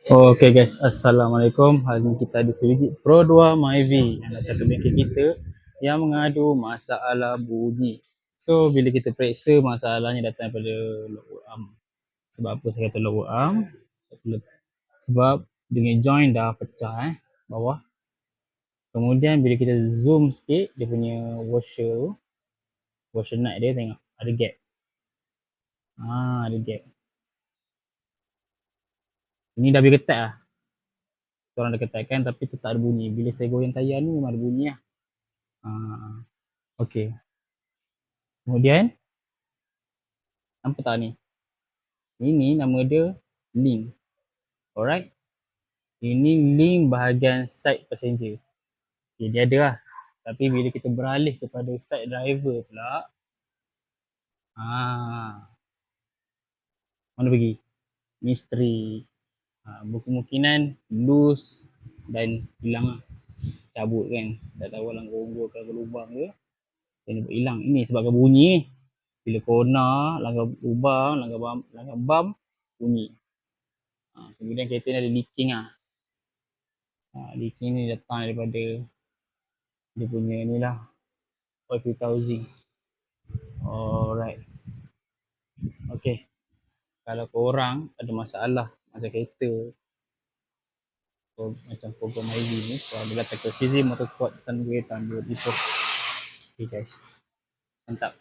Okay guys, Assalamualaikum. Hari ini kita ada sebiji Pro 2 Myvi yang datang ke bengkel kita yang mengadu masalah bunyi. So, bila kita periksa masalahnya datang daripada lower arm. Sebab apa saya kata lower arm? Sebab dengan join dah pecah bawah. Kemudian bila kita zoom sikit dia punya washer nut dia tengok ada gap. Ada gap. Ini dah lebih ketat lah. Orang dah ketatkan tapi tetap ada bunyi. Bila saya goyang tayar ni memang ada bunyi lah. Okey. Kemudian nampak tak ni? Ini nama dia link. Alright. Ini link bahagian side passenger. Okay, dia ada lah. Tapi bila kita beralih kepada side driver pula, mana pergi? Misteri. Kemungkinan loose dan hilang lah. Cabut kan. Tak tahu langgar unggul ke lubang ke. Kena hilang. Ini sebabkan bunyi ni. Bila corner, langgar lubang, langgar bump, bunyi. Kemudian kereta ni ada leaking lah. Leaking ni datang daripada dia punya ni lah, oil filter housing. Alright. Okay. Kalau korang ada masalah macam kereta macam program ID ni, kalau datang ke Fizi Motorsport Sun Way tahun 2004. Okay guys, mantap.